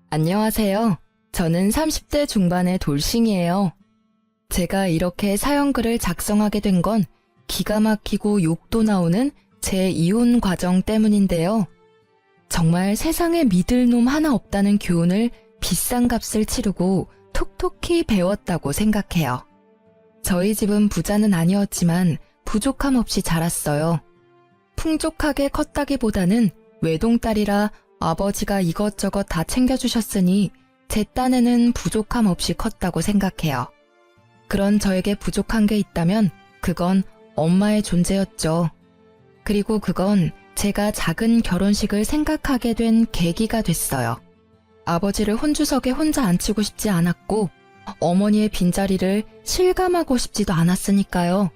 안녕하세요. 저는 30대 중반의 돌싱이에요. 제가 이렇게 사연글을 작성하게 된 건 기가 막히고 욕도 나오는 제 이혼 과정 때문인데요. 정말 세상에 믿을 놈 하나 없다는 교훈을 비싼 값을 치르고 톡톡히 배웠다고 생각해요. 저희 집은 부자는 아니었지만 부족함 없이 자랐어요. 풍족하게 컸다기보다는 외동딸이라 아버지가 이것저것 다 챙겨주셨으니 제 딴에는 부족함 없이 컸다고 생각해요. 그런 저에게 부족한 게 있다면 그건 엄마의 존재였죠. 그리고 그건 제가 작은 결혼식을 생각하게 된 계기가 됐어요. 아버지를 혼주석에 혼자 앉히고 싶지 않았고 어머니의 빈자리를 실감하고 싶지도 않았으니까요.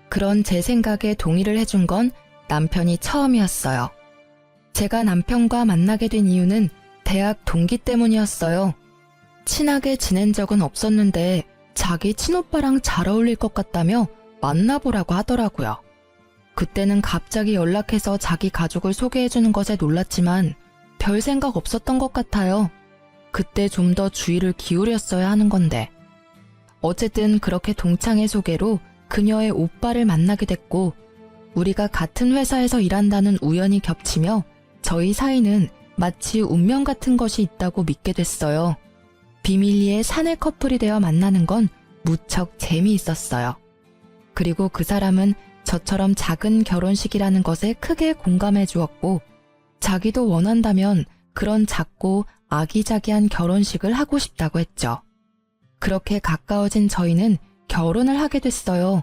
그런 제 생각에 동의를 해준 건 남편이 처음이었어요. 제가 남편과 만나게 된 이유는 대학 동기 때문이었어요. 친하게 지낸 적은 없었는데 자기 친오빠랑 잘 어울릴 것 같다며 만나보라고 하더라고요. 그때는 갑자기 연락해서 자기 가족을 소개해주는 것에 놀랐지만 별 생각 없었던 것 같아요. 그때 좀 더 주의를 기울였어야 하는 건데. 어쨌든 그렇게 동창의 소개로 그녀의 오빠를 만나게 됐고 우리가 같은 회사에서 일한다는 우연이 겹치며 저희 사이는 마치 운명 같은 것이 있다고 믿게 됐어요. 비밀리에 사내 커플이 되어 만나는 건 무척 재미있었어요. 그리고 그 사람은 저처럼 작은 결혼식이라는 것에 크게 공감해 주었고 자기도 원한다면 그런 작고 아기자기한 결혼식을 하고 싶다고 했죠. 그렇게 가까워진 저희는 결혼을 하게 됐어요.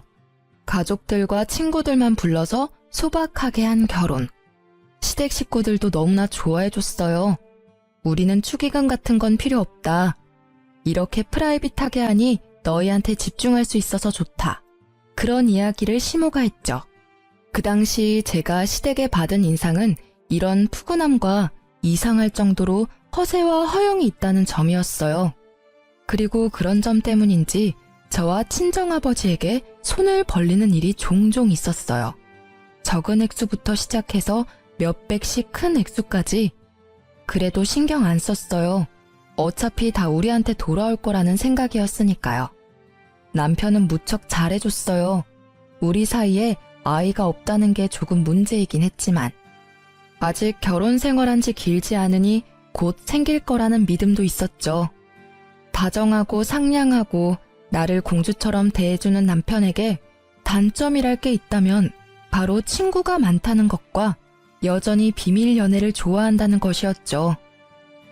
가족들과 친구들만 불러서 소박하게 한 결혼. 시댁 식구들도 너무나 좋아해줬어요. 우리는 축의금 같은 건 필요 없다. 이렇게 프라이빗하게 하니 너희한테 집중할 수 있어서 좋다. 그런 이야기를 시모가 했죠. 그 당시 제가 시댁에 받은 인상은 이런 푸근함과 이상할 정도로 허세와 허영이 있다는 점이었어요. 그리고 그런 점 때문인지 저와 친정아버지에게 손을 벌리는 일이 종종 있었어요. 적은 액수부터 시작해서 몇백씩 큰 액수까지. 그래도 신경 안 썼어요. 어차피 다 우리한테 돌아올 거라는 생각이었으니까요. 남편은 무척 잘해줬어요. 우리 사이에 아이가 없다는 게 조금 문제이긴 했지만 아직 결혼 생활한 지 길지 않으니 곧 생길 거라는 믿음도 있었죠. 다정하고 상냥하고 나를 공주처럼 대해주는 남편에게 단점이랄 게 있다면 바로 친구가 많다는 것과 여전히 비밀 연애를 좋아한다는 것이었죠.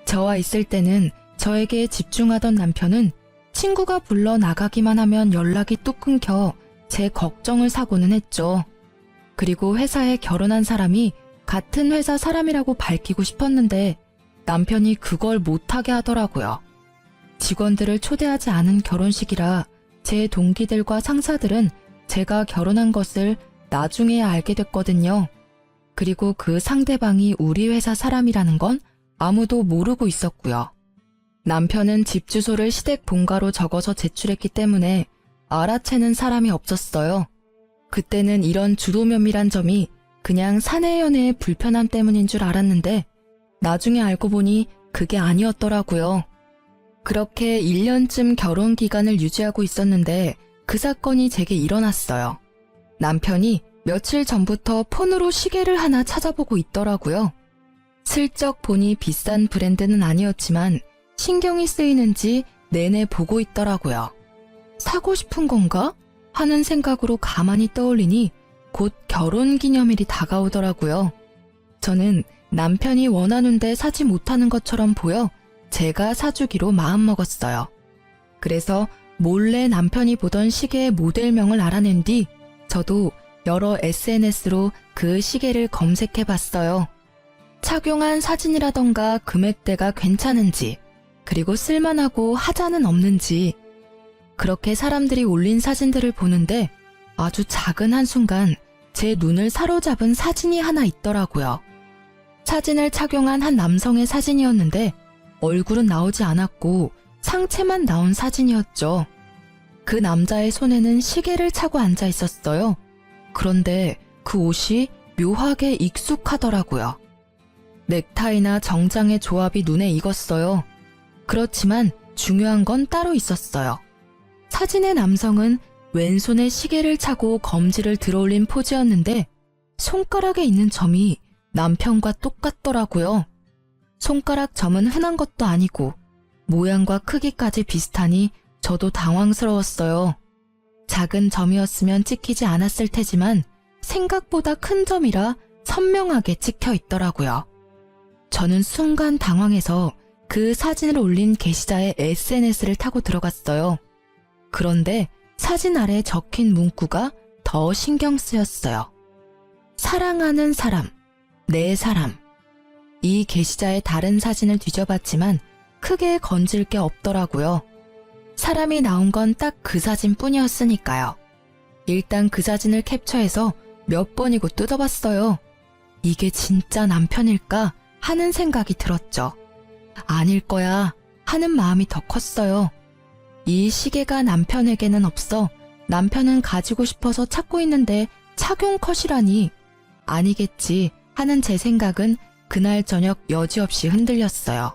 저와 있을 때는 저에게 집중하던 남편은 친구가 불러 나가기만 하면 연락이 뚝 끊겨 제 걱정을 사고는 했죠. 그리고 회사에 결혼한 사람이 같은 회사 사람이라고 밝히고 싶었는데 남편이 그걸 못하게 하더라고요. 직원들을 초대하지 않은 결혼식이라 제 동기들과 상사들은 제가 결혼한 것을 나중에야 알게 됐거든요. 그리고 그 상대방이 우리 회사 사람이라는 건 아무도 모르고 있었고요. 남편은 집 주소를 시댁 본가로 적어서 제출했기 때문에 알아채는 사람이 없었어요. 그때는 이런 주도면밀한 점이 그냥 사내 연애의 불편함 때문인 줄 알았는데 나중에 알고 보니 그게 아니었더라고요. 그렇게 1년쯤 결혼 기간을 유지하고 있었는데 그 사건이 제게 일어났어요. 남편이 며칠 전부터 폰으로 시계를 하나 찾아보고 있더라고요. 슬쩍 보니 비싼 브랜드는 아니었지만 신경이 쓰이는지 내내 보고 있더라고요. 사고 싶은 건가? 하는 생각으로 가만히 떠올리니 곧 결혼기념일이 다가오더라고요. 저는 남편이 원하는데 사지 못하는 것처럼 보여 제가 사주기로 마음먹었어요. 그래서 몰래 남편이 보던 시계의 모델명을 알아낸 뒤 저도 여러 SNS로 그 시계를 검색해봤어요. 착용한 사진이라던가 금액대가 괜찮은지, 그리고 쓸만하고 하자는 없는지. 그렇게 사람들이 올린 사진들을 보는데 아주 작은 한순간 제 눈을 사로잡은 사진이 하나 있더라고요. 사진을 착용한 한 남성의 사진이었는데 얼굴은 나오지 않았고 상체만 나온 사진이었죠. 그 남자의 손에는 시계를 차고 앉아 있었어요. 그런데 그 옷이 묘하게 익숙하더라고요. 넥타이나 정장의 조합이 눈에 익었어요. 그렇지만 중요한 건 따로 있었어요. 사진의 남성은 왼손에 시계를 차고 검지를 들어올린 포즈였는데 손가락에 있는 점이 남편과 똑같더라고요. 손가락 점은 흔한 것도 아니고 모양과 크기까지 비슷하니 저도 당황스러웠어요. 작은 점이었으면 찍히지 않았을 테지만 생각보다 큰 점이라 선명하게 찍혀 있더라고요. 저는 순간 당황해서 그 사진을 올린 게시자의 SNS를 타고 들어갔어요. 그런데 사진 아래 적힌 문구가 더 신경 쓰였어요. 사랑하는 사람, 내 사람. 이 게시자의 다른 사진을 뒤져봤지만 크게 건질 게 없더라고요. 사람이 나온 건 딱 그 사진뿐이었으니까요. 일단 그 사진을 캡처해서 몇 번이고 뜯어봤어요. 이게 진짜 남편일까 하는 생각이 들었죠. 아닐 거야 하는 마음이 더 컸어요. 이 시계가 남편에게는 없어 남편은 가지고 싶어서 찾고 있는데 착용 컷이라니 아니겠지 하는 제 생각은 그날 저녁 여지없이 흔들렸어요.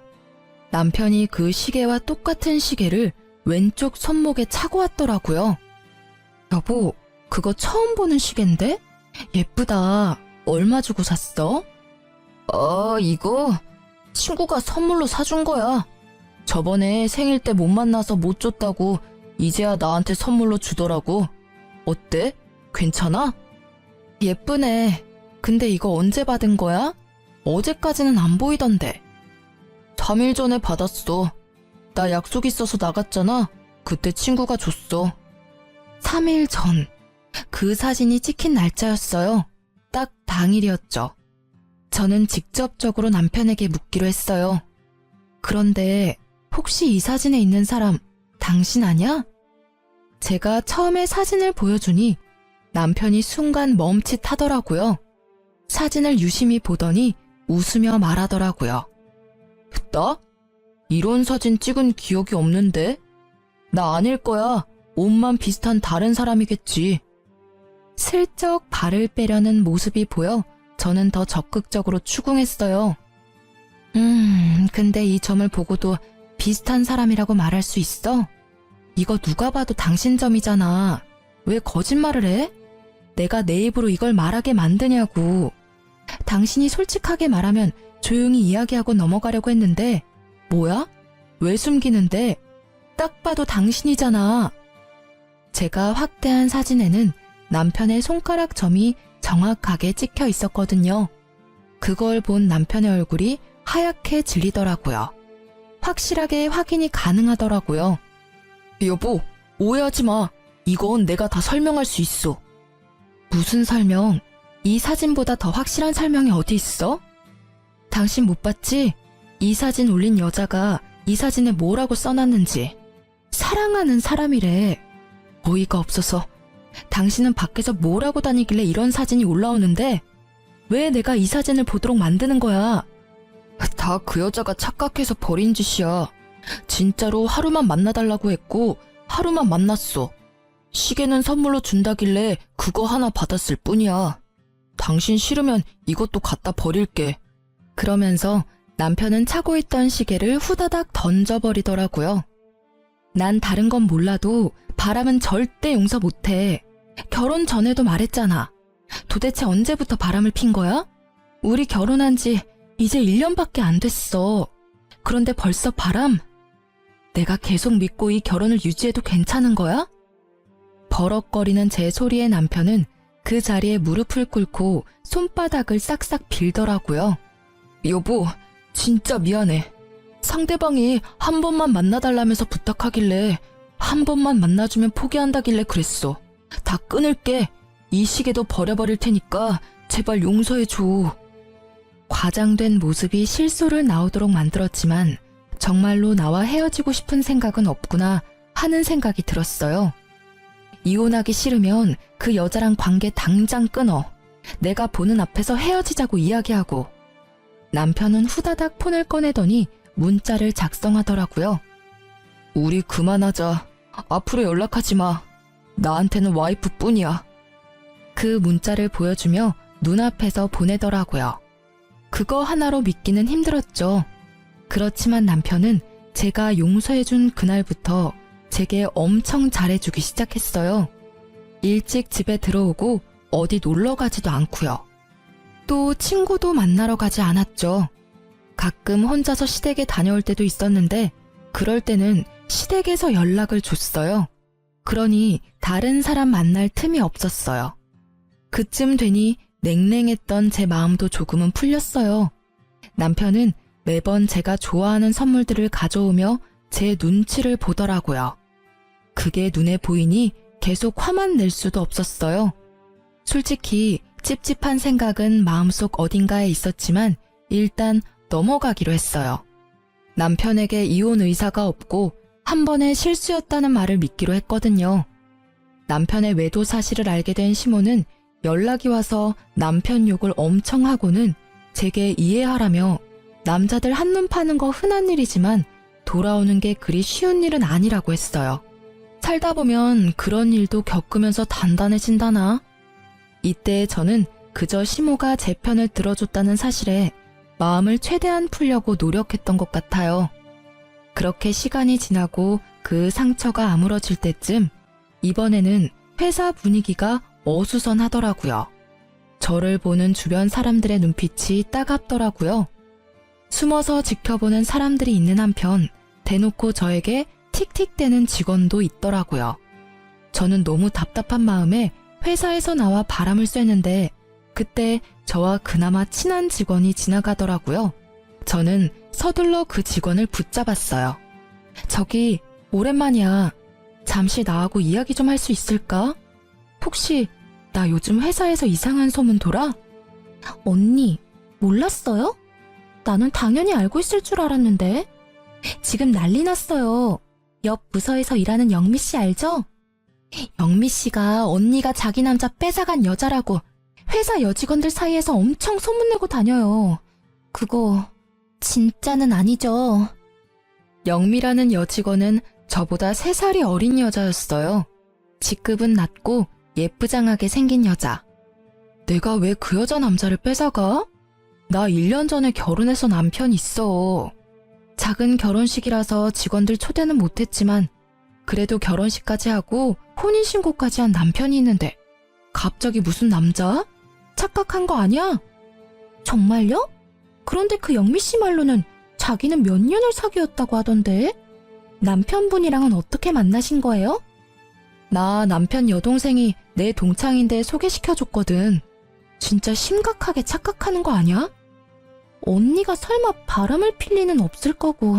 남편이 그 시계와 똑같은 시계를 왼쪽 손목에 차고 왔더라고요. 여보, 그거 처음 보는 시계인데? 예쁘다. 얼마 주고 샀어? 이거 친구가 선물로 사준 거야. 저번에 생일 때 못 만나서 못 줬다고 이제야 나한테 선물로 주더라고. 어때? 괜찮아? 예쁘네. 근데 이거 언제 받은 거야? 어제까지는 안 보이던데. 3일 전에 받았어. 나 약속 있어서 나갔잖아. 그때 친구가 줬어. 3일 전. 그 사진이 찍힌 날짜였어요. 딱 당일이었죠. 저는 직접적으로 남편에게 묻기로 했어요. 그런데 혹시 이 사진에 있는 사람 당신 아냐? 제가 처음에 사진을 보여주니 남편이 순간 멈칫하더라고요. 사진을 유심히 보더니 웃으며 말하더라고요. 나? 이런 사진 찍은 기억이 없는데? 나 아닐 거야. 옷만 비슷한 다른 사람이겠지. 슬쩍 발을 빼려는 모습이 보여 저는 더 적극적으로 추궁했어요. 근데 이 점을 보고도 비슷한 사람이라고 말할 수 있어? 이거 누가 봐도 당신 점이잖아. 왜 거짓말을 해? 내가 내 입으로 이걸 말하게 만드냐고. 당신이 솔직하게 말하면 조용히 이야기하고 넘어가려고 했는데 뭐야? 왜 숨기는데? 딱 봐도 당신이잖아. 제가 확대한 사진에는 남편의 손가락 점이 정확하게 찍혀 있었거든요. 그걸 본 남편의 얼굴이 하얗게 질리더라고요. 확실하게 확인이 가능하더라고요. 여보, 오해하지 마. 이건 내가 다 설명할 수 있어. 무슨 설명? 이 사진보다 더 확실한 설명이 어디 있어? 당신 못 봤지? 이 사진 올린 여자가 이 사진에 뭐라고 써놨는지. 사랑하는 사람이래. 어이가 없어서. 당신은 밖에서 뭘 하고 다니길래 이런 사진이 올라오는데 왜 내가 이 사진을 보도록 만드는 거야? 다 그 여자가 착각해서 버린 짓이야. 진짜로 하루만 만나달라고 했고 하루만 만났어. 시계는 선물로 준다길래 그거 하나 받았을 뿐이야. 당신 싫으면 이것도 갖다 버릴게. 그러면서 남편은 차고 있던 시계를 후다닥 던져버리더라고요. 난 다른 건 몰라도 바람은 절대 용서 못해. 결혼 전에도 말했잖아. 도대체 언제부터 바람을 핀 거야? 우리 결혼한 지 이제 1년밖에 안 됐어. 그런데 벌써 바람? 내가 계속 믿고 이 결혼을 유지해도 괜찮은 거야? 버럭거리는 제 소리에 남편은 그 자리에 무릎을 꿇고 손바닥을 싹싹 빌더라고요. 여보, 진짜 미안해. 상대방이 한 번만 만나달라면서 부탁하길래 한 번만 만나주면 포기한다길래 그랬어. 다 끊을게. 이 시계도 버려버릴 테니까 제발 용서해줘. 과장된 모습이 실소를 나오도록 만들었지만 정말로 나와 헤어지고 싶은 생각은 없구나 하는 생각이 들었어요. 이혼하기 싫으면 그 여자랑 관계 당장 끊어. 내가 보는 앞에서 헤어지자고 이야기하고. 남편은 후다닥 폰을 꺼내더니 문자를 작성하더라고요. 우리 그만하자. 앞으로 연락하지 마. 나한테는 와이프뿐이야. 그 문자를 보여주며 눈앞에서 보내더라고요. 그거 하나로 믿기는 힘들었죠. 그렇지만 남편은 제가 용서해준 그날부터 제게 엄청 잘해주기 시작했어요. 일찍 집에 들어오고 어디 놀러 가지도 않고요. 또 친구도 만나러 가지 않았죠. 가끔 혼자서 시댁에 다녀올 때도 있었는데 그럴 때는 시댁에서 연락을 줬어요. 그러니 다른 사람 만날 틈이 없었어요. 그쯤 되니 냉랭했던 제 마음도 조금은 풀렸어요. 남편은 매번 제가 좋아하는 선물들을 가져오며 제 눈치를 보더라고요. 그게 눈에 보이니 계속 화만 낼 수도 없었어요. 솔직히 찝찝한 생각은 마음속 어딘가에 있었지만 일단 넘어가기로 했어요. 남편에게 이혼 의사가 없고 한 번의 실수였다는 말을 믿기로 했거든요. 남편의 외도 사실을 알게 된 시모는 연락이 와서 남편 욕을 엄청 하고는 제게 이해하라며 남자들 한눈 파는 거 흔한 일이지만 돌아오는 게 그리 쉬운 일은 아니라고 했어요. 살다 보면 그런 일도 겪으면서 단단해진다나? 이때 저는 그저 시모가 제 편을 들어줬다는 사실에 마음을 최대한 풀려고 노력했던 것 같아요. 그렇게 시간이 지나고 그 상처가 아물어질 때쯤 이번에는 회사 분위기가 어수선하더라고요. 저를 보는 주변 사람들의 눈빛이 따갑더라고요. 숨어서 지켜보는 사람들이 있는 한편 대놓고 저에게 틱틱대는 직원도 있더라고요. 저는 너무 답답한 마음에 회사에서 나와 바람을 쐬는데 그때 저와 그나마 친한 직원이 지나가더라고요. 저는 서둘러 그 직원을 붙잡았어요. 저기 오랜만이야. 잠시 나하고 이야기 좀 할 수 있을까? 혹시 나 요즘 회사에서 이상한 소문 돌아? 언니, 몰랐어요? 나는 당연히 알고 있을 줄 알았는데. 지금 난리 났어요. 옆 부서에서 일하는 영미 씨 알죠? 영미 씨가 언니가 자기 남자 뺏어간 여자라고 회사 여직원들 사이에서 엄청 소문내고 다녀요. 그거 진짜는 아니죠. 영미라는 여직원은 저보다 3살이 어린 여자였어요. 직급은 낮고 예쁘장하게 생긴 여자. 내가 왜 그 여자 남자를 뺏어가? 나 1년 전에 결혼해서 남편 있어. 작은 결혼식이라서 직원들 초대는 못했지만 그래도 결혼식까지 하고 혼인신고까지 한 남편이 있는데 갑자기 무슨 남자? 착각한 거 아니야? 정말요? 그런데 그 영미 씨 말로는 자기는 몇 년을 사귀었다고 하던데 남편분이랑은 어떻게 만나신 거예요? 나 남편 여동생이 내 동창인데 소개시켜줬거든. 진짜 심각하게 착각하는 거 아니야? 언니가 설마 바람을 필 리는 없을 거고.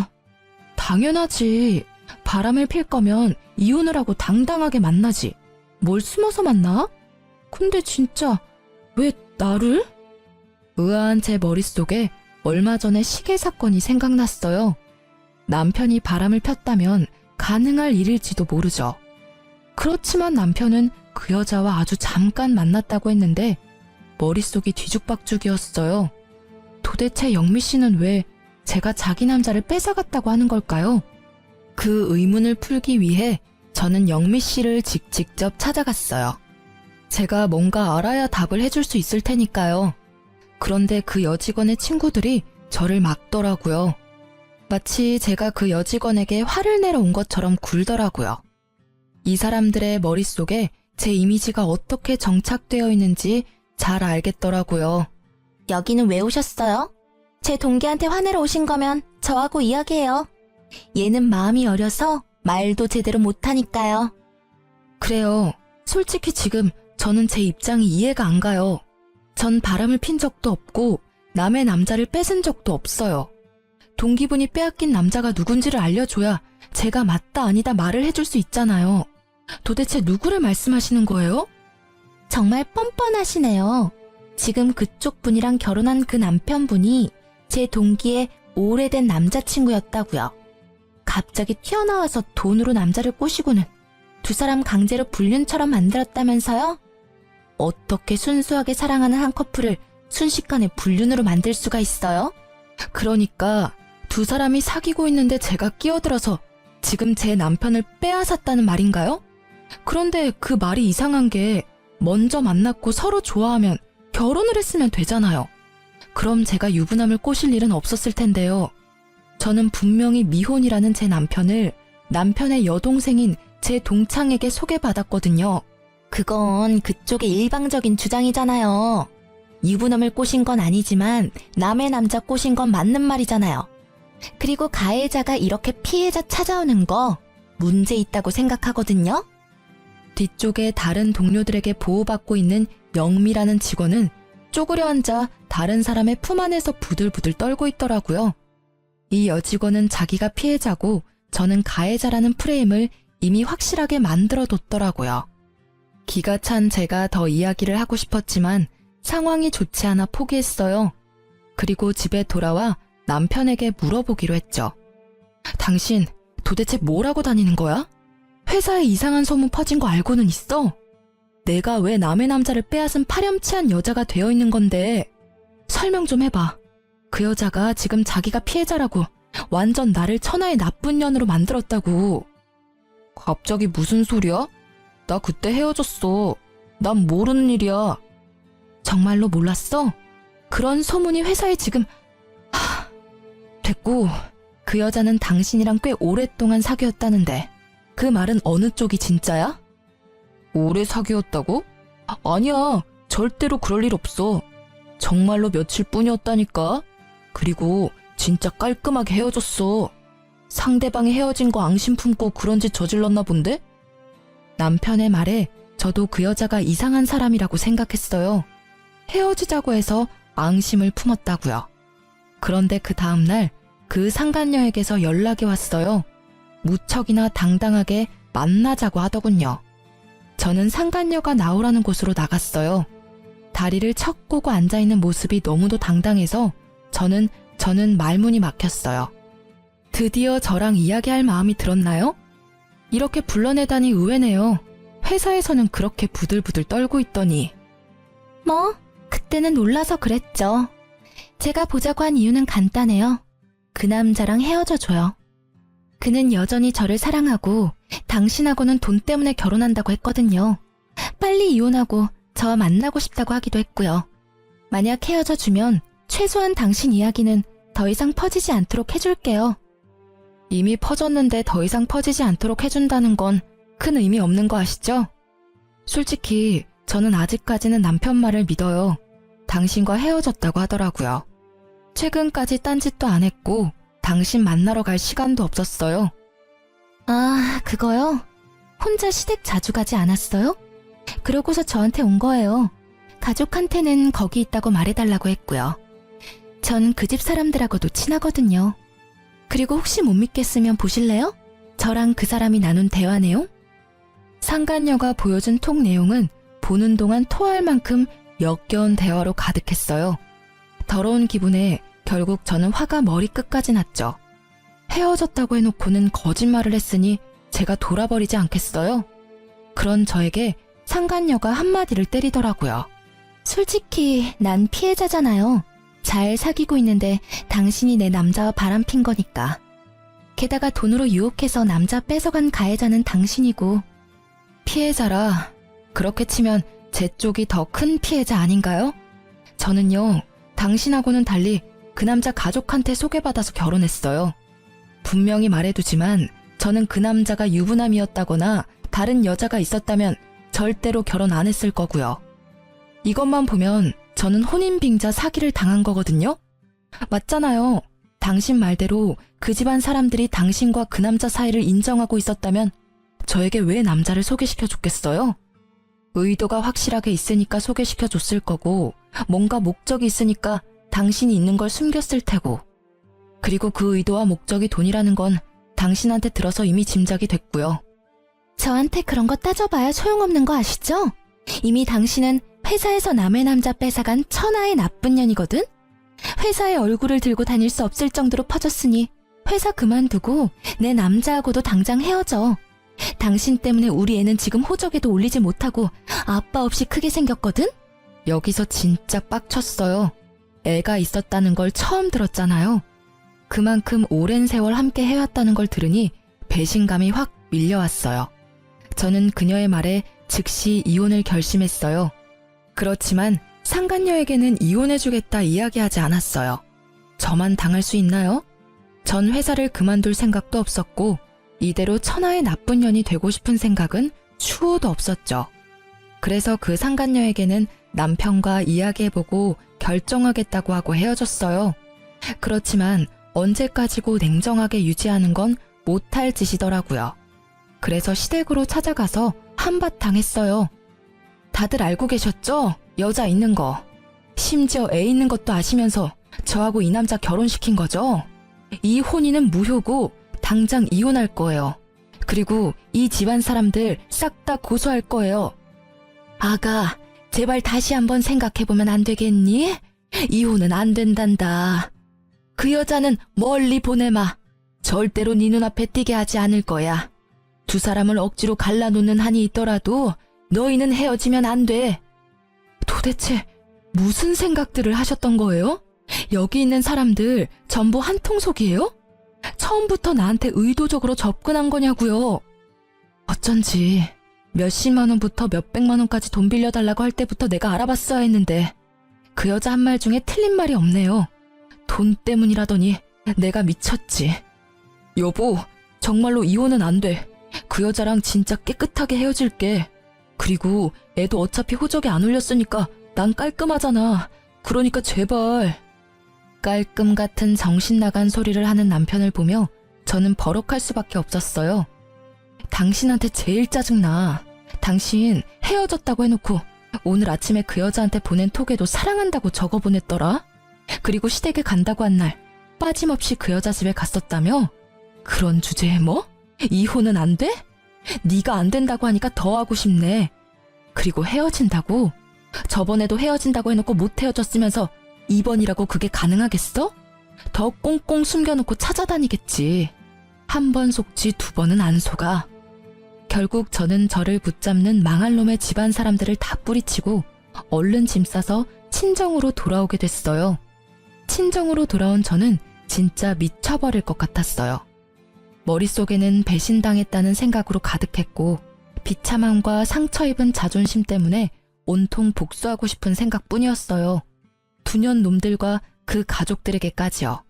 당연하지. 바람을 필 거면 이혼을 하고 당당하게 만나지. 뭘 숨어서 만나? 근데 진짜 왜 나를? 의아한 제 머릿속에 얼마 전에 시계 사건이 생각났어요. 남편이 바람을 폈다면 가능할 일일지도 모르죠. 그렇지만 남편은 그 여자와 아주 잠깐 만났다고 했는데 머릿속이 뒤죽박죽이었어요. 도대체 영미 씨는 왜 제가 자기 남자를 뺏어갔다고 하는 걸까요? 그 의문을 풀기 위해 저는 영미 씨를 직접 찾아갔어요. 제가 뭔가 알아야 답을 해줄 수 있을 테니까요. 그런데 그 여직원의 친구들이 저를 막더라고요. 마치 제가 그 여직원에게 화를 내러 온 것처럼 굴더라고요. 이 사람들의 머릿속에 제 이미지가 어떻게 정착되어 있는지 잘 알겠더라고요. 여기는 왜 오셨어요? 제 동기한테 화내러 오신 거면 저하고 이야기해요. 얘는 마음이 어려서 말도 제대로 못하니까요. 그래요. 솔직히 지금 저는 제 입장이 이해가 안 가요. 전 바람을 핀 적도 없고 남의 남자를 뺏은 적도 없어요. 동기분이 빼앗긴 남자가 누군지를 알려줘야 제가 맞다 아니다 말을 해줄 수 있잖아요. 도대체 누구를 말씀하시는 거예요? 정말 뻔뻔하시네요. 지금 그쪽 분이랑 결혼한 그 남편분이 제 동기의 오래된 남자친구였다고요. 갑자기 튀어나와서 돈으로 남자를 꼬시고는 두 사람 강제로 불륜처럼 만들었다면서요? 어떻게 순수하게 사랑하는 한 커플을 순식간에 불륜으로 만들 수가 있어요? 그러니까 두 사람이 사귀고 있는데 제가 끼어들어서 지금 제 남편을 빼앗았다는 말인가요? 그런데 그 말이 이상한 게 먼저 만났고 서로 좋아하면 결혼을 했으면 되잖아요. 그럼 제가 유부남을 꼬실 일은 없었을 텐데요. 저는 분명히 미혼이라는 제 남편을 남편의 여동생인 제 동창에게 소개받았거든요. 그건 그쪽의 일방적인 주장이잖아요. 유부남을 꼬신 건 아니지만 남의 남자 꼬신 건 맞는 말이잖아요. 그리고 가해자가 이렇게 피해자 찾아오는 거 문제 있다고 생각하거든요. 뒤쪽에 다른 동료들에게 보호받고 있는 영미라는 직원은 쪼그려 앉아 다른 사람의 품 안에서 부들부들 떨고 있더라고요. 이 여직원은 자기가 피해자고 저는 가해자라는 프레임을 이미 확실하게 만들어뒀더라고요. 기가 찬 제가 더 이야기를 하고 싶었지만 상황이 좋지 않아 포기했어요. 그리고 집에 돌아와 남편에게 물어보기로 했죠. 당신 도대체 뭘 하고 다니는 거야? 회사에 이상한 소문 퍼진 거 알고는 있어? 내가 왜 남의 남자를 빼앗은 파렴치한 여자가 되어 있는 건데 설명 좀 해봐. 그 여자가 지금 자기가 피해자라고 완전 나를 천하의 나쁜 년으로 만들었다고. 갑자기 무슨 소리야? 나 그때 헤어졌어. 난 모르는 일이야. 정말로 몰랐어? 그런 소문이 회사에 지금... 됐고, 그 여자는 당신이랑 꽤 오랫동안 사귀었다는데 그 말은 어느 쪽이 진짜야? 오래 사귀었다고? 아니야, 절대로 그럴 일 없어. 정말로 며칠 뿐이었다니까. 그리고 진짜 깔끔하게 헤어졌어. 상대방이 헤어진 거 앙심 품고 그런 짓 저질렀나 본데? 남편의 말에 저도 그 여자가 이상한 사람이라고 생각했어요. 헤어지자고 해서 앙심을 품었다고요. 그런데 그 다음날 그 상간녀에게서 연락이 왔어요. 무척이나 당당하게 만나자고 하더군요. 저는 상간녀가 나오라는 곳으로 나갔어요. 다리를 척 꼬고 앉아있는 모습이 너무도 당당해서 저는 말문이 막혔어요. 드디어 저랑 이야기할 마음이 들었나요? 이렇게 불러내다니 의외네요. 회사에서는 그렇게 부들부들 떨고 있더니. 뭐, 그때는 놀라서 그랬죠. 제가 보자고 한 이유는 간단해요. 그 남자랑 헤어져줘요. 그는 여전히 저를 사랑하고 당신하고는 돈 때문에 결혼한다고 했거든요. 빨리 이혼하고 저와 만나고 싶다고 하기도 했고요. 만약 헤어져주면 최소한 당신 이야기는 더 이상 퍼지지 않도록 해줄게요. 이미 퍼졌는데 더 이상 퍼지지 않도록 해준다는 건 큰 의미 없는 거 아시죠? 솔직히 저는 아직까지는 남편 말을 믿어요. 당신과 헤어졌다고 하더라고요. 최근까지 딴짓도 안 했고 당신 만나러 갈 시간도 없었어요. 아, 그거요? 혼자 시댁 자주 가지 않았어요? 그러고서 저한테 온 거예요. 가족한테는 거기 있다고 말해달라고 했고요. 전 그 집 사람들하고도 친하거든요. 그리고 혹시 못 믿겠으면 보실래요? 저랑 그 사람이 나눈 대화 내용? 상간녀가 보여준 톡 내용은 보는 동안 토할 만큼 역겨운 대화로 가득했어요. 더러운 기분에 결국 저는 화가 머리끝까지 났죠. 헤어졌다고 해놓고는 거짓말을 했으니 제가 돌아버리지 않겠어요? 그런 저에게 상간녀가 한마디를 때리더라고요. 솔직히 난 피해자잖아요. 잘 사귀고 있는데 당신이 내 남자와 바람핀 거니까. 게다가 돈으로 유혹해서 남자 뺏어간 가해자는 당신이고. 피해자라 그렇게 치면 제 쪽이 더 큰 피해자 아닌가요? 저는요, 당신하고는 달리 그 남자 가족한테 소개받아서 결혼했어요. 분명히 말해두지만 저는 그 남자가 유부남이었다거나 다른 여자가 있었다면 절대로 결혼 안 했을 거고요. 이것만 보면 저는 혼인빙자 사기를 당한 거거든요? 맞잖아요. 당신 말대로 그 집안 사람들이 당신과 그 남자 사이를 인정하고 있었다면 저에게 왜 남자를 소개시켜 줬겠어요? 의도가 확실하게 있으니까 소개시켜 줬을 거고 뭔가 목적이 있으니까 당신이 있는 걸 숨겼을 테고 그리고 그 의도와 목적이 돈이라는 건 당신한테 들어서 이미 짐작이 됐고요. 저한테 그런 거 따져봐야 소용없는 거 아시죠? 이미 당신은 회사에서 남의 남자 뺏어간 천하의 나쁜 년이거든? 회사에 얼굴을 들고 다닐 수 없을 정도로 퍼졌으니 회사 그만두고 내 남자하고도 당장 헤어져. 당신 때문에 우리 애는 지금 호적에도 올리지 못하고 아빠 없이 크게 생겼거든? 여기서 진짜 빡쳤어요. 애가 있었다는 걸 처음 들었잖아요. 그만큼 오랜 세월 함께 해왔다는 걸 들으니 배신감이 확 밀려왔어요. 저는 그녀의 말에 즉시 이혼을 결심했어요. 그렇지만 상간녀에게는 이혼해주겠다 이야기하지 않았어요. 저만 당할 수 있나요? 전 회사를 그만둘 생각도 없었고 이대로 천하의 나쁜 년이 되고 싶은 생각은 추호도 없었죠. 그래서 그 상간녀에게는 남편과 이야기해보고 결정하겠다고 하고 헤어졌어요. 그렇지만 언제까지고 냉정하게 유지하는 건 못할 짓이더라고요. 그래서 시댁으로 찾아가서 한바탕 했어요. 다들 알고 계셨죠? 여자 있는 거. 심지어 애 있는 것도 아시면서 저하고 이 남자 결혼시킨 거죠? 이 혼인은 무효고 당장 이혼할 거예요. 그리고 이 집안 사람들 싹 다 고소할 거예요. 아가, 제발 다시 한번 생각해보면 안 되겠니? 이혼은 안 된단다. 그 여자는 멀리 보내마. 절대로 네 눈앞에 띄게 하지 않을 거야. 두 사람을 억지로 갈라놓는 한이 있더라도 너희는 헤어지면 안 돼. 도대체 무슨 생각들을 하셨던 거예요? 여기 있는 사람들 전부 한통속이에요? 처음부터 나한테 의도적으로 접근한 거냐고요. 어쩐지 몇십만 원부터 몇백만 원까지 돈 빌려달라고 할 때부터 내가 알아봤어야 했는데 그 여자 한 말 중에 틀린 말이 없네요. 돈 때문이라더니 내가 미쳤지. 여보, 정말로 이혼은 안 돼. 그 여자랑 진짜 깨끗하게 헤어질게. 그리고 애도 어차피 호적에 안 올렸으니까 난 깔끔하잖아. 그러니까 제발. 깔끔 같은 정신 나간 소리를 하는 남편을 보며 저는 버럭할 수밖에 없었어요. 당신한테 제일 짜증나. 당신 헤어졌다고 해놓고 오늘 아침에 그 여자한테 보낸 톡에도 사랑한다고 적어 보냈더라. 그리고 시댁에 간다고 한 날 빠짐없이 그 여자 집에 갔었다며? 그런 주제에 뭐? 이혼은 안 돼? 네가 안 된다고 하니까 더 하고 싶네. 그리고 헤어진다고? 저번에도 헤어진다고 해놓고 못 헤어졌으면서 이번이라고 그게 가능하겠어? 더 꽁꽁 숨겨놓고 찾아다니겠지. 한 번 속지 두 번은 안 속아. 결국 저는 저를 붙잡는 망할 놈의 집안 사람들을 다 뿌리치고 얼른 짐 싸서 친정으로 돌아오게 됐어요. 친정으로 돌아온 저는 진짜 미쳐버릴 것 같았어요. 머릿속에는 배신당했다는 생각으로 가득했고 비참함과 상처 입은 자존심 때문에 온통 복수하고 싶은 생각뿐이었어요. 두년 놈들과 그 가족들에게까지요.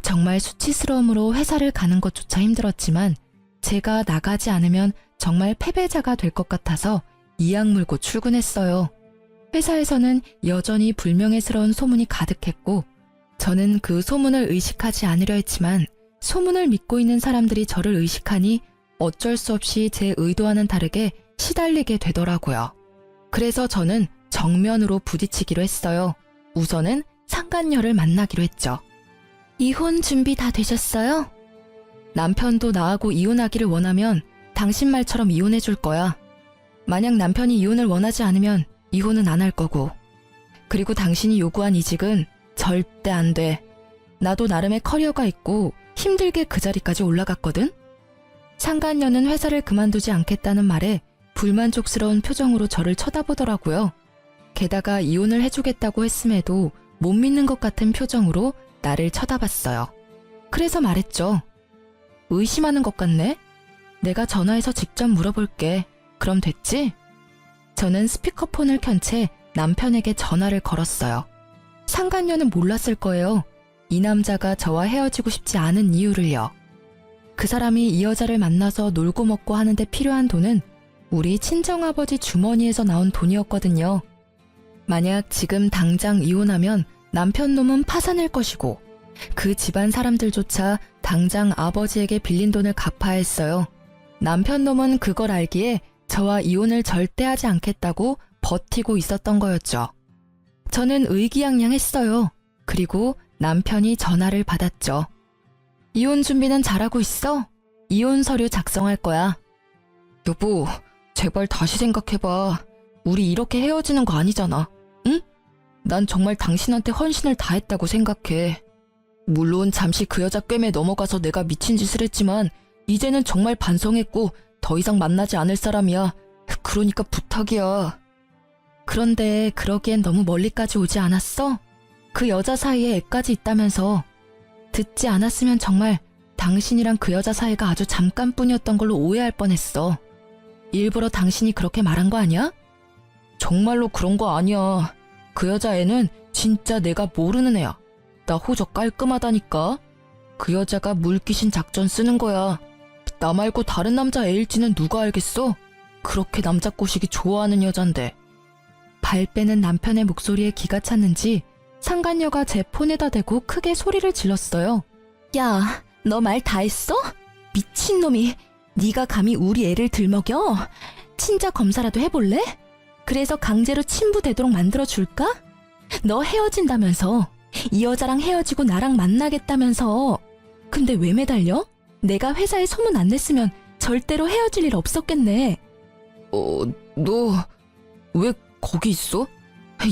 정말 수치스러움으로 회사를 가는 것조차 힘들었지만 제가 나가지 않으면 정말 패배자가 될 것 같아서 이악 물고 출근했어요. 회사에서는 여전히 불명예스러운 소문이 가득했고 저는 그 소문을 의식하지 않으려 했지만 소문을 믿고 있는 사람들이 저를 의식하니 어쩔 수 없이 제 의도와는 다르게 시달리게 되더라고요. 그래서 저는 정면으로 부딪히기로 했어요. 우선은 상간녀를 만나기로 했죠. 이혼 준비 다 되셨어요? 남편도 나하고 이혼하기를 원하면 당신 말처럼 이혼해 줄 거야. 만약 남편이 이혼을 원하지 않으면 이혼은 안 할 거고. 그리고 당신이 요구한 이직은 절대 안 돼. 나도 나름의 커리어가 있고 힘들게 그 자리까지 올라갔거든? 상간녀는 회사를 그만두지 않겠다는 말에 불만족스러운 표정으로 저를 쳐다보더라고요. 게다가 이혼을 해주겠다고 했음에도 못 믿는 것 같은 표정으로 나를 쳐다봤어요. 그래서 말했죠. 의심하는 것 같네? 내가 전화해서 직접 물어볼게. 그럼 됐지? 저는 스피커폰을 켠 채 남편에게 전화를 걸었어요. 상간녀는 몰랐을 거예요. 이 남자가 저와 헤어지고 싶지 않은 이유를요. 그 사람이 이 여자를 만나서 놀고 먹고 하는데 필요한 돈은 우리 친정아버지 주머니에서 나온 돈이었거든요. 만약 지금 당장 이혼하면 남편 놈은 파산할 것이고 그 집안 사람들조차 당장 아버지에게 빌린 돈을 갚아야 했어요. 남편 놈은 그걸 알기에 저와 이혼을 절대 하지 않겠다고 버티고 있었던 거였죠. 저는 의기양양했어요. 그리고 남편이 전화를 받았죠. 이혼 준비는 잘하고 있어? 이혼 서류 작성할 거야. 여보, 제발 다시 생각해봐. 우리 이렇게 헤어지는 거 아니잖아. 응? 난 정말 당신한테 헌신을 다했다고 생각해. 물론 잠시 그 여자 꿰매 넘어가서 내가 미친 짓을 했지만 이제는 정말 반성했고 더 이상 만나지 않을 사람이야. 그러니까 부탁이야. 그런데 그러기엔 너무 멀리까지 오지 않았어? 그 여자 사이에 애까지 있다면서. 듣지 않았으면 정말 당신이랑 그 여자 사이가 아주 잠깐뿐이었던 걸로 오해할 뻔했어. 일부러 당신이 그렇게 말한 거 아니야? 정말로 그런 거 아니야. 그 여자애는 진짜 내가 모르는 애야. 나 호적 깔끔하다니까. 그 여자가 물귀신 작전 쓰는 거야. 나 말고 다른 남자 애일지는 누가 알겠어? 그렇게 남자 꼬시기 좋아하는 여잔데. 발 빼는 남편의 목소리에 기가 찼는지 상간녀가 제 폰에다 대고 크게 소리를 질렀어요. 야, 너 말 다 했어? 미친놈이, 네가 감히 우리 애를 들먹여? 친자 검사라도 해볼래? 그래서 강제로 친부되도록 만들어줄까? 너 헤어진다면서, 이 여자랑 헤어지고 나랑 만나겠다면서. 근데 왜 매달려? 내가 회사에 소문 안 냈으면 절대로 헤어질 일 없었겠네. 너 왜 거기 있어?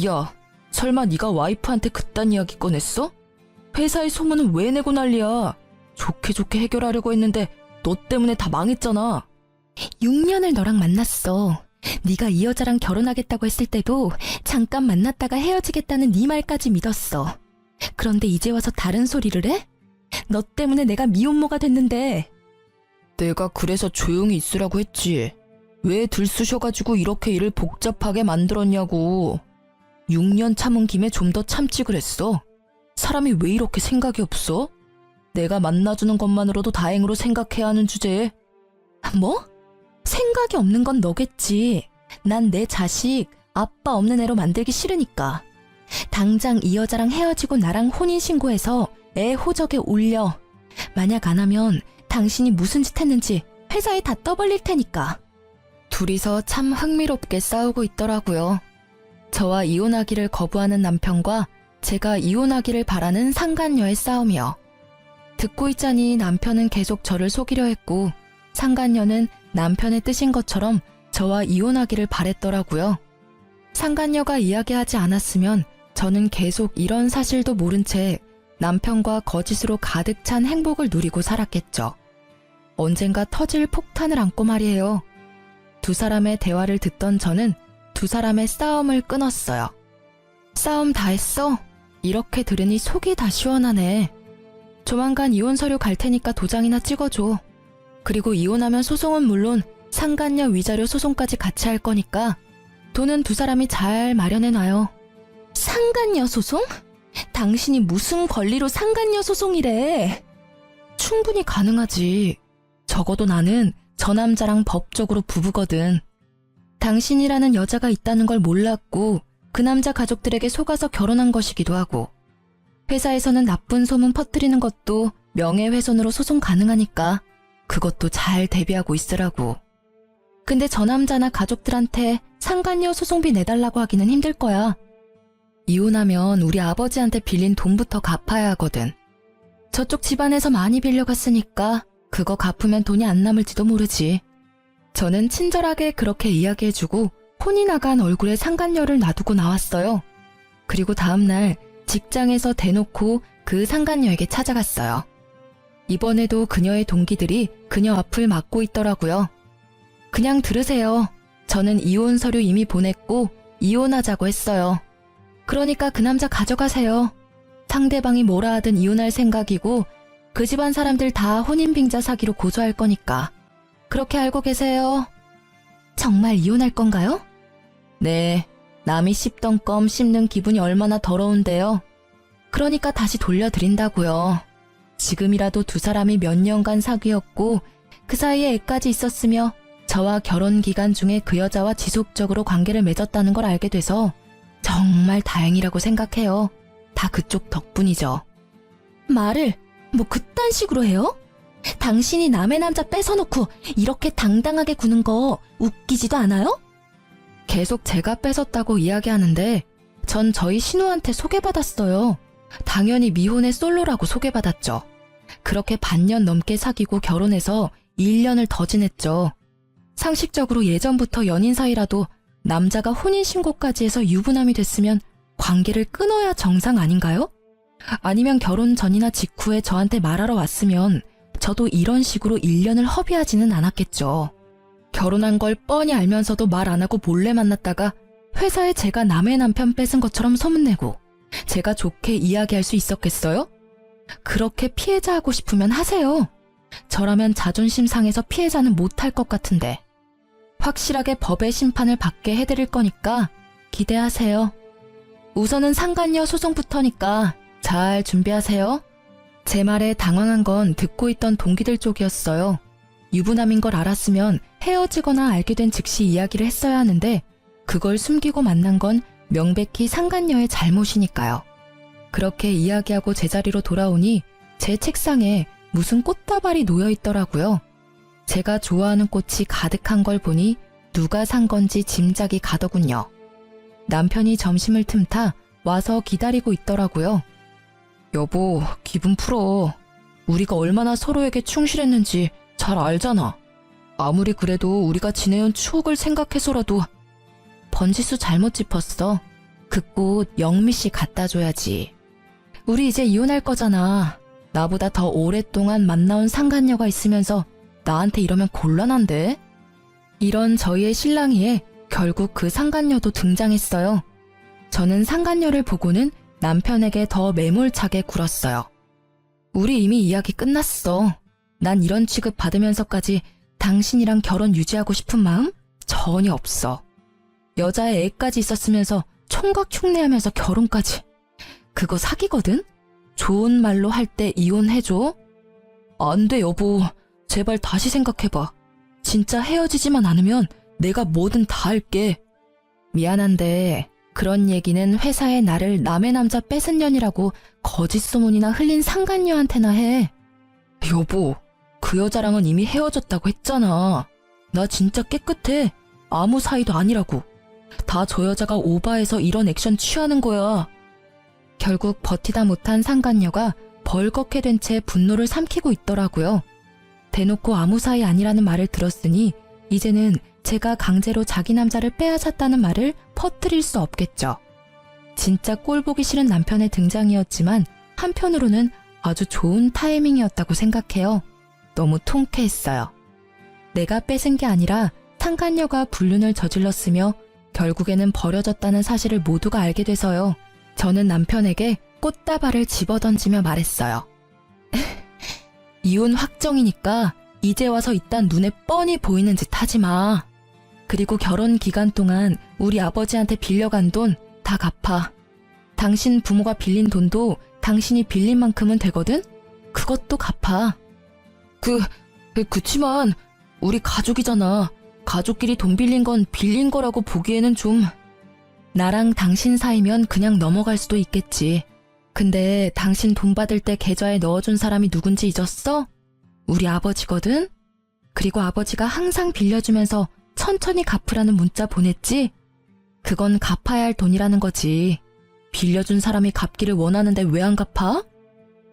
야, 설마 네가 와이프한테 그딴 이야기 꺼냈어? 회사에 소문은 왜 내고 난리야? 좋게 좋게 해결하려고 했는데 너 때문에 다 망했잖아. 6년을 너랑 만났어. 네가 이 여자랑 결혼하겠다고 했을 때도 잠깐 만났다가 헤어지겠다는 네 말까지 믿었어. 그런데 이제 와서 다른 소리를 해? 너 때문에 내가 미혼모가 됐는데. 내가 그래서 조용히 있으라고 했지. 왜 들쑤셔가지고 이렇게 일을 복잡하게 만들었냐고. 6년 참은 김에 좀 더 참지 그랬어. 사람이 왜 이렇게 생각이 없어? 내가 만나주는 것만으로도 다행으로 생각해야 하는 주제에. 뭐? 생각이 없는 건 너겠지. 난 내 자식 아빠 없는 애로 만들기 싫으니까. 당장 이 여자랑 헤어지고 나랑 혼인신고해서 애 호적에 올려. 만약 안 하면 당신이 무슨 짓 했는지 회사에 다 떠벌릴 테니까. 둘이서 참 흥미롭게 싸우고 있더라고요. 저와 이혼하기를 거부하는 남편과 제가 이혼하기를 바라는 상간녀의 싸움이요. 듣고 있자니 남편은 계속 저를 속이려 했고 상간녀는 남편의 뜻인 것처럼 저와 이혼하기를 바랬더라고요. 상간녀가 이야기하지 않았으면 저는 계속 이런 사실도 모른 채 남편과 거짓으로 가득 찬 행복을 누리고 살았겠죠. 언젠가 터질 폭탄을 안고 말이에요. 두 사람의 대화를 듣던 저는 두 사람의 싸움을 끊었어요. 싸움 다 했어? 이렇게 들으니 속이 다 시원하네. 조만간 이혼 서류 갈 테니까 도장이나 찍어줘. 그리고 이혼하면 소송은 물론 상간녀 위자료 소송까지 같이 할 거니까 돈은 두 사람이 잘 마련해놔요. 상간녀 소송? 당신이 무슨 권리로 상간녀 소송이래? 충분히 가능하지. 적어도 나는 저 남자랑 법적으로 부부거든. 당신이라는 여자가 있다는 걸 몰랐고 그 남자 가족들에게 속아서 결혼한 것이기도 하고 회사에서는 나쁜 소문 퍼뜨리는 것도 명예훼손으로 소송 가능하니까 그것도 잘 대비하고 있으라고. 근데 저 남자나 가족들한테 상간녀 소송비 내달라고 하기는 힘들 거야. 이혼하면 우리 아버지한테 빌린 돈부터 갚아야 하거든. 저쪽 집안에서 많이 빌려갔으니까 그거 갚으면 돈이 안 남을지도 모르지. 저는 친절하게 그렇게 이야기해주고 혼이 나간 얼굴에 상간녀를 놔두고 나왔어요. 그리고 다음날 직장에서 대놓고 그 상간녀에게 찾아갔어요. 이번에도 그녀의 동기들이 그녀 앞을 막고 있더라고요. 그냥 들으세요. 저는 이혼 서류 이미 보냈고 이혼하자고 했어요. 그러니까 그 남자 가져가세요. 상대방이 뭐라 하든 이혼할 생각이고 그 집안 사람들 다 혼인빙자 사기로 고소할 거니까. 그렇게 알고 계세요. 정말 이혼할 건가요? 네, 남이 씹던 껌 씹는 기분이 얼마나 더러운데요. 그러니까 다시 돌려드린다고요. 지금이라도 두 사람이 몇 년간 사귀었고 그 사이에 애까지 있었으며 저와 결혼 기간 중에 그 여자와 지속적으로 관계를 맺었다는 걸 알게 돼서 정말 다행이라고 생각해요. 다 그쪽 덕분이죠. 말을 뭐 그딴 식으로 해요? 당신이 남의 남자 뺏어놓고 이렇게 당당하게 구는 거 웃기지도 않아요? 계속 제가 뺏었다고 이야기하는데 전 저희 신우한테 소개받았어요. 당연히 미혼의 솔로라고 소개받았죠. 그렇게 반년 넘게 사귀고 결혼해서 1년을 더 지냈죠. 상식적으로 예전부터 연인 사이라도 남자가 혼인신고까지 해서 유부남이 됐으면 관계를 끊어야 정상 아닌가요? 아니면 결혼 전이나 직후에 저한테 말하러 왔으면 저도 이런 식으로 1년을 허비하지는 않았겠죠. 결혼한 걸 뻔히 알면서도 말 안 하고 몰래 만났다가 회사에 제가 남의 남편 뺏은 것처럼 소문내고 제가 좋게 이야기할 수 있었겠어요? 그렇게 피해자 하고 싶으면 하세요. 저라면 자존심 상해서 피해자는 못할 것 같은데. 확실하게 법의 심판을 받게 해드릴 거니까 기대하세요. 우선은 상간녀 소송부터니까 잘 준비하세요. 제 말에 당황한 건 듣고 있던 동기들 쪽이었어요. 유부남인 걸 알았으면 헤어지거나 알게 된 즉시 이야기를 했어야 하는데 그걸 숨기고 만난 건 명백히 상간녀의 잘못이니까요. 그렇게 이야기하고 제자리로 돌아오니 제 책상에 무슨 꽃다발이 놓여 있더라고요. 제가 좋아하는 꽃이 가득한 걸 보니 누가 산 건지 짐작이 가더군요. 남편이 점심을 틈타 와서 기다리고 있더라고요. 여보, 기분 풀어. 우리가 얼마나 서로에게 충실했는지 잘 알잖아. 아무리 그래도 우리가 지내온 추억을 생각해서라도. 번지수 잘못 짚었어. 그 꽃 영미 씨 갖다 줘야지. 우리 이제 이혼할 거잖아. 나보다 더 오랫동안 만나온 상간녀가 있으면서 나한테 이러면 곤란한데? 이런 저희의 실랑이에 결국 그 상간녀도 등장했어요. 저는 상간녀를 보고는 남편에게 더 매몰차게 굴었어요. 우리 이미 이야기 끝났어. 난 이런 취급 받으면서까지 당신이랑 결혼 유지하고 싶은 마음 전혀 없어. 여자의 애까지 있었으면서 총각 흉내하면서 결혼까지. 그거 사기거든? 좋은 말로 할 때 이혼해줘? 안 돼, 여보. 제발 다시 생각해봐. 진짜 헤어지지만 않으면 내가 뭐든 다 할게. 미안한데 그런 얘기는 회사에 나를 남의 남자 뺏은 년이라고 거짓 소문이나 흘린 상간녀한테나 해. 여보, 그 여자랑은 이미 헤어졌다고 했잖아. 나 진짜 깨끗해. 아무 사이도 아니라고. 다 저 여자가 오바해서 이런 액션 취하는 거야. 결국 버티다 못한 상간녀가 벌겋게 된 채 분노를 삼키고 있더라고요. 대놓고 아무 사이 아니라는 말을 들었으니 이제는 제가 강제로 자기 남자를 빼앗았다는 말을 퍼뜨릴 수 없겠죠. 진짜 꼴보기 싫은 남편의 등장이었지만 한편으로는 아주 좋은 타이밍이었다고 생각해요. 너무 통쾌했어요. 내가 뺏은 게 아니라 상간녀가 불륜을 저질렀으며 결국에는 버려졌다는 사실을 모두가 알게 돼서요. 저는 남편에게 꽃다발을 집어던지며 말했어요. 이혼 확정이니까 이제 와서 이딴 눈에 뻔히 보이는 짓 하지 마. 그리고 결혼 기간 동안 우리 아버지한테 빌려간 돈 다 갚아. 당신 부모가 빌린 돈도 당신이 빌린 만큼은 되거든? 그것도 갚아. 그치만 우리 가족이잖아. 가족끼리 돈 빌린 건 빌린 거라고 보기에는 좀... 나랑 당신 사이면 그냥 넘어갈 수도 있겠지. 근데 당신 돈 받을 때 계좌에 넣어준 사람이 누군지 잊었어? 우리 아버지거든? 그리고 아버지가 항상 빌려주면서 천천히 갚으라는 문자 보냈지? 그건 갚아야 할 돈이라는 거지. 빌려준 사람이 갚기를 원하는데 왜 안 갚아?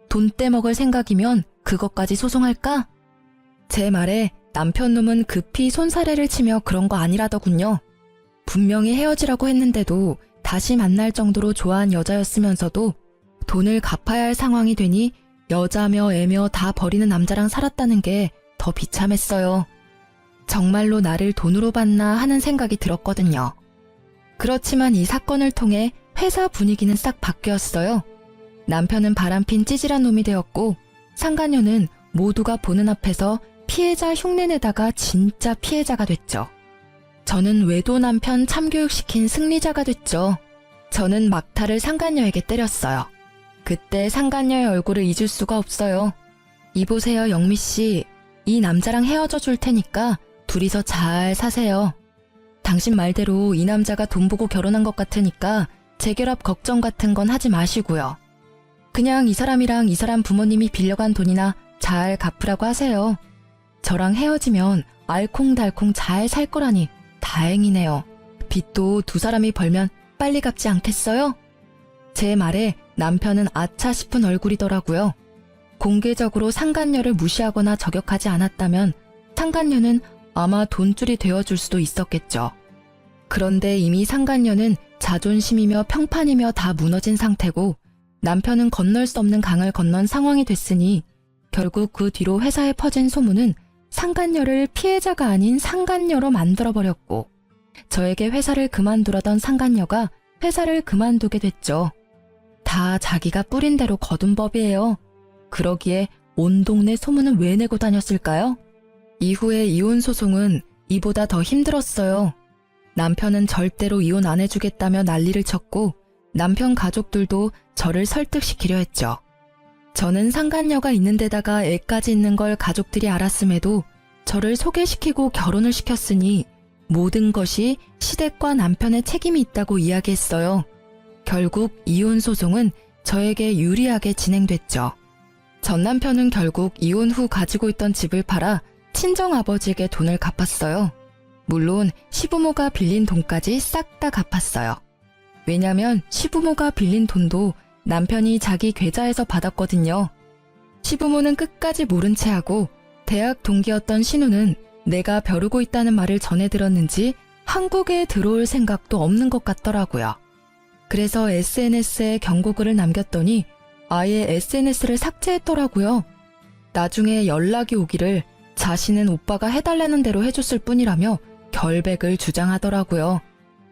돈 떼먹을 생각이면 그것까지 소송할까? 제 말에 남편 놈은 급히 손사래를 치며 그런 거 아니라더군요. 분명히 헤어지라고 했는데도 다시 만날 정도로 좋아한 여자였으면서도 돈을 갚아야 할 상황이 되니 여자며 애며 다 버리는 남자랑 살았다는 게 더 비참했어요. 정말로 나를 돈으로 봤나 하는 생각이 들었거든요. 그렇지만 이 사건을 통해 회사 분위기는 싹 바뀌었어요. 남편은 바람핀 찌질한 놈이 되었고 상간녀는 모두가 보는 앞에서 피해자 흉내내다가 진짜 피해자가 됐죠. 저는 외도 남편 참교육시킨 승리자가 됐죠. 저는 막타를 상간녀에게 때렸어요. 그때 상간녀의 얼굴을 잊을 수가 없어요. 이보세요, 영미씨. 이 남자랑 헤어져 줄 테니까 둘이서 잘 사세요. 당신 말대로 이 남자가 돈 보고 결혼한 것 같으니까 재결합 걱정 같은 건 하지 마시고요. 그냥 이 사람이랑 이 사람 부모님이 빌려간 돈이나 잘 갚으라고 하세요. 저랑 헤어지면 알콩달콩 잘 살 거라니 다행이네요. 빚도 두 사람이 벌면 빨리 갚지 않겠어요? 제 말에 남편은 아차 싶은 얼굴이더라고요. 공개적으로 상간녀를 무시하거나 저격하지 않았다면 상간녀는 아마 돈줄이 되어줄 수도 있었겠죠. 그런데 이미 상간녀는 자존심이며 평판이며 다 무너진 상태고 남편은 건널 수 없는 강을 건넌 상황이 됐으니 결국 그 뒤로 회사에 퍼진 소문은 상간녀를 피해자가 아닌 상간녀로 만들어버렸고 저에게 회사를 그만두라던 상간녀가 회사를 그만두게 됐죠. 다 자기가 뿌린 대로 거둔 법이에요. 그러기에 온 동네 소문은 왜 내고 다녔을까요? 이후에 이혼 소송은 이보다 더 힘들었어요. 남편은 절대로 이혼 안 해주겠다며 난리를 쳤고 남편 가족들도 저를 설득시키려 했죠. 저는 상간녀가 있는 데다가 애까지 있는 걸 가족들이 알았음에도 저를 소개시키고 결혼을 시켰으니 모든 것이 시댁과 남편의 책임이 있다고 이야기했어요. 결국 이혼 소송은 저에게 유리하게 진행됐죠. 전 남편은 결국 이혼 후 가지고 있던 집을 팔아 친정아버지에게 돈을 갚았어요. 물론 시부모가 빌린 돈까지 싹 다 갚았어요. 왜냐면 시부모가 빌린 돈도 남편이 자기 계좌에서 받았거든요. 시부모는 끝까지 모른 채 하고 대학 동기였던 신우는 내가 벼르고 있다는 말을 전해 들었는지 한국에 들어올 생각도 없는 것 같더라고요. 그래서 SNS에 경고글을 남겼더니 아예 SNS를 삭제했더라고요. 나중에 연락이 오기를 자신은 오빠가 해달라는 대로 해줬을 뿐이라며 결백을 주장하더라고요.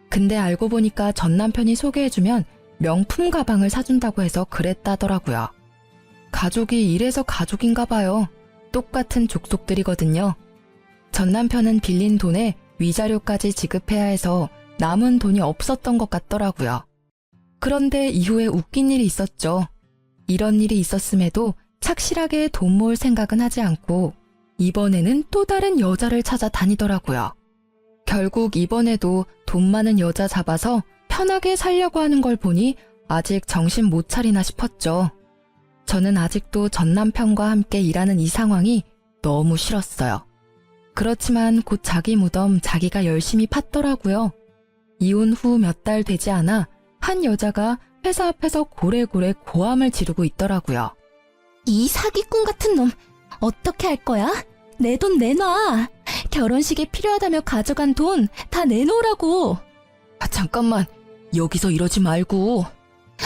근데 알고 보니까 전 남편이 소개해주면 명품 가방을 사준다고 해서 그랬다더라고요. 가족이 이래서 가족인가 봐요. 똑같은 족속들이거든요. 전 남편은 빌린 돈에 위자료까지 지급해야 해서 남은 돈이 없었던 것 같더라고요. 그런데 이후에 웃긴 일이 있었죠. 이런 일이 있었음에도 착실하게 돈 모을 생각은 하지 않고 이번에는 또 다른 여자를 찾아 다니더라고요. 결국 이번에도 돈 많은 여자 잡아서 편하게 살려고 하는 걸 보니 아직 정신 못 차리나 싶었죠. 저는 아직도 전 남편과 함께 일하는 이 상황이 너무 싫었어요. 그렇지만 곧 자기 무덤 자기가 열심히 팠더라고요. 이혼 후 몇 달 되지 않아 한 여자가 회사 앞에서 고래고래 고함을 지르고 있더라고요. 이 사기꾼 같은 놈, 어떻게 할 거야? 내 돈 내놔. 결혼식에 필요하다며 가져간 돈 다 내놓으라고. 잠깐만, 여기서 이러지 말고.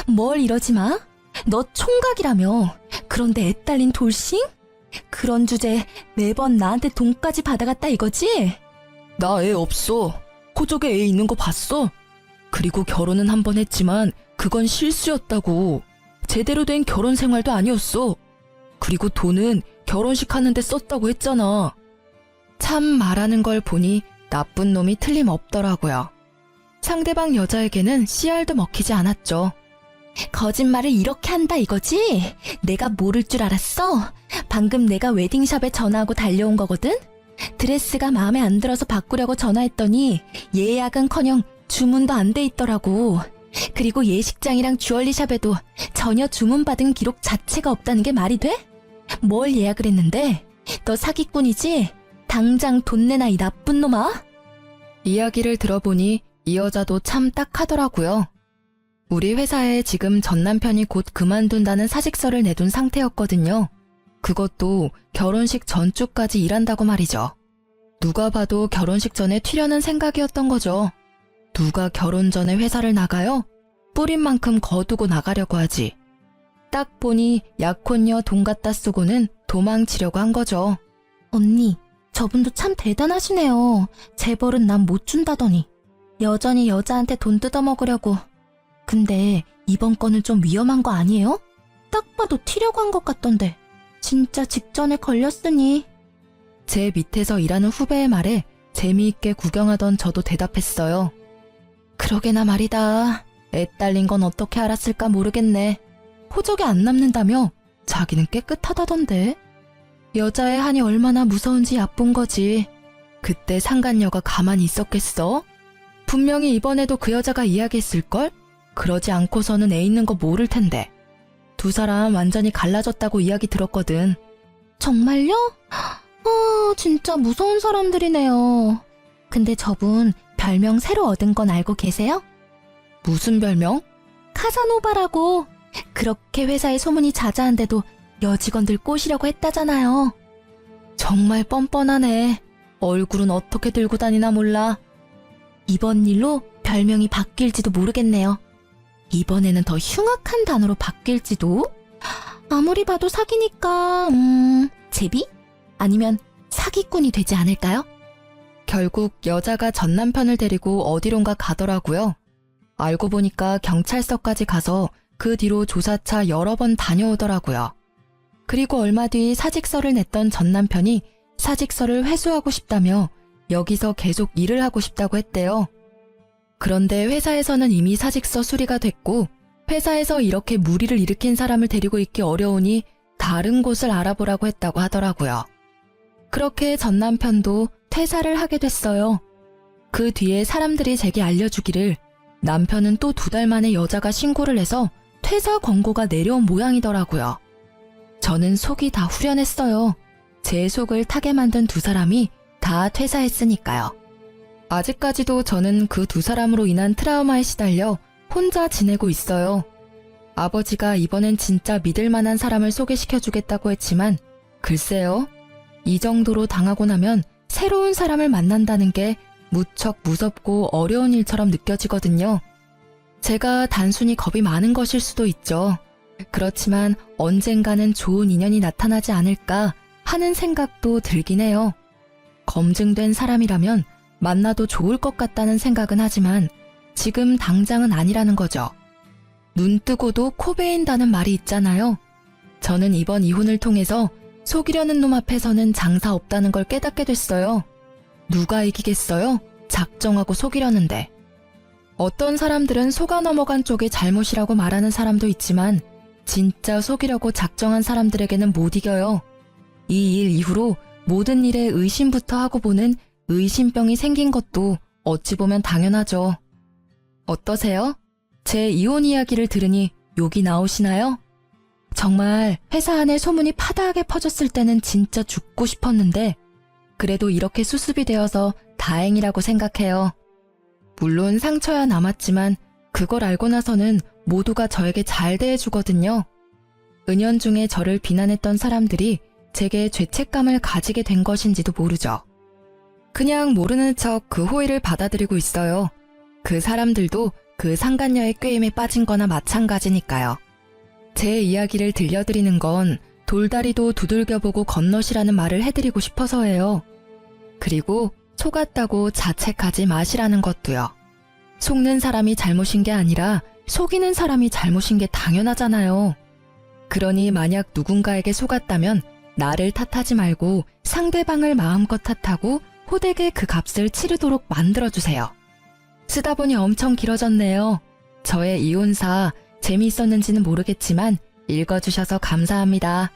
뭘 이러지 마? 너 총각이라며. 그런데 애 딸린 돌싱? 그런 주제에 매번 나한테 돈까지 받아갔다 이거지? 나 애 없어. 호적에 애 있는 거 봤어? 그리고 결혼은 한 번 했지만 그건 실수였다고. 제대로 된 결혼 생활도 아니었어. 그리고 돈은 결혼식 하는데 썼다고 했잖아. 참 말하는 걸 보니 나쁜 놈이 틀림없더라고요. 상대방 여자에게는 씨알도 먹히지 않았죠. 거짓말을 이렇게 한다 이거지? 내가 모를 줄 알았어? 방금 내가 웨딩샵에 전화하고 달려온 거거든? 드레스가 마음에 안 들어서 바꾸려고 전화했더니 예약은커녕 주문도 안 돼 있더라고. 그리고 예식장이랑 주얼리샵에도 전혀 주문받은 기록 자체가 없다는 게 말이 돼? 뭘 예약을 했는데? 너 사기꾼이지? 당장 돈 내놔 이 나쁜 놈아. 이야기를 들어보니 이 여자도 참 딱하더라고요. 우리 회사에 지금 전 남편이 곧 그만둔다는 사직서를 내둔 상태였거든요. 그것도 결혼식 전주까지 일한다고 말이죠. 누가 봐도 결혼식 전에 튀려는 생각이었던 거죠. 누가 결혼 전에 회사를 나가요? 뿌린 만큼 거두고 나가려고 하지. 딱 보니 약혼녀 돈 갖다 쓰고는 도망치려고 한 거죠. 언니, 저분도 참 대단하시네요. 재벌은 난 못 준다더니 여전히 여자한테 돈 뜯어먹으려고. 근데 이번 건은 좀 위험한 거 아니에요? 딱 봐도 튀려고 한 것 같던데. 진짜 직전에 걸렸으니. 제 밑에서 일하는 후배의 말에 재미있게 구경하던 저도 대답했어요. 그러게나 말이다. 애 딸린 건 어떻게 알았을까 모르겠네. 호적에 안 남는다며 자기는 깨끗하다던데. 여자의 한이 얼마나 무서운지 얕본 거지. 그때 상간녀가 가만히 있었겠어? 분명히 이번에도 그 여자가 이야기했을걸? 그러지 않고서는 애 있는 거 모를 텐데. 두 사람 완전히 갈라졌다고 이야기 들었거든. 정말요? 진짜 무서운 사람들이네요. 근데 저분 별명 새로 얻은 건 알고 계세요? 무슨 별명? 카사노바라고. 그렇게 회사에 소문이 자자한데도 여직원들 꼬시려고 했다잖아요. 정말 뻔뻔하네. 얼굴은 어떻게 들고 다니나 몰라. 이번 일로 별명이 바뀔지도 모르겠네요. 이번에는 더 흉악한 단어로 바뀔지도? 아무리 봐도 사기니까 제비? 아니면 사기꾼이 되지 않을까요? 결국 여자가 전 남편을 데리고 어디론가 가더라고요. 알고 보니까 경찰서까지 가서 그 뒤로 조사차 여러 번 다녀오더라고요. 그리고 얼마 뒤 사직서를 냈던 전 남편이 사직서를 회수하고 싶다며 여기서 계속 일을 하고 싶다고 했대요. 그런데 회사에서는 이미 사직서 수리가 됐고 회사에서 이렇게 무리를 일으킨 사람을 데리고 있기 어려우니 다른 곳을 알아보라고 했다고 하더라고요. 그렇게 전 남편도 퇴사를 하게 됐어요. 그 뒤에 사람들이 제게 알려주기를 남편은 또 2달 만에 여자가 신고를 해서 퇴사 권고가 내려온 모양이더라고요. 저는 속이 다 후련했어요. 제 속을 타게 만든 2 사람이 다 퇴사했으니까요. 아직까지도 저는 그 2 사람으로 인한 트라우마에 시달려 혼자 지내고 있어요. 아버지가 이번엔 진짜 믿을 만한 사람을 소개시켜주겠다고 했지만 글쎄요. 이 정도로 당하고 나면 새로운 사람을 만난다는 게 무척 무섭고 어려운 일처럼 느껴지거든요. 제가 단순히 겁이 많은 것일 수도 있죠. 그렇지만 언젠가는 좋은 인연이 나타나지 않을까 하는 생각도 들긴 해요. 검증된 사람이라면 만나도 좋을 것 같다는 생각은 하지만 지금 당장은 아니라는 거죠. 눈 뜨고도 코 베인다는 말이 있잖아요. 저는 이번 이혼을 통해서 속이려는 놈 앞에서는 장사 없다는 걸 깨닫게 됐어요. 누가 이기겠어요? 작정하고 속이려는데. 어떤 사람들은 속아 넘어간 쪽의 잘못이라고 말하는 사람도 있지만 진짜 속이려고 작정한 사람들에게는 못 이겨요. 이 일 이후로 모든 일에 의심부터 하고 보는 의심병이 생긴 것도 어찌 보면 당연하죠. 어떠세요? 제 이혼 이야기를 들으니 욕이 나오시나요? 정말 회사 안에 소문이 파다하게 퍼졌을 때는 진짜 죽고 싶었는데 그래도 이렇게 수습이 되어서 다행이라고 생각해요. 물론 상처야 남았지만 그걸 알고 나서는 모두가 저에게 잘 대해주거든요. 은연중에 저를 비난했던 사람들이 제게 죄책감을 가지게 된 것인지도 모르죠. 그냥 모르는 척 그 호의를 받아들이고 있어요. 그 사람들도 그 상간녀의 꾀임에 빠진 거나 마찬가지니까요. 제 이야기를 들려드리는 건 돌다리도 두들겨보고 건너시라는 말을 해드리고 싶어서예요. 그리고 속았다고 자책하지 마시라는 것도요. 속는 사람이 잘못인 게 아니라 속이는 사람이 잘못인 게 당연하잖아요. 그러니 만약 누군가에게 속았다면 나를 탓하지 말고 상대방을 마음껏 탓하고 호되게 그 값을 치르도록 만들어주세요. 쓰다 보니 엄청 길어졌네요. 저의 이혼사 재미있었는지는 모르겠지만 읽어주셔서 감사합니다.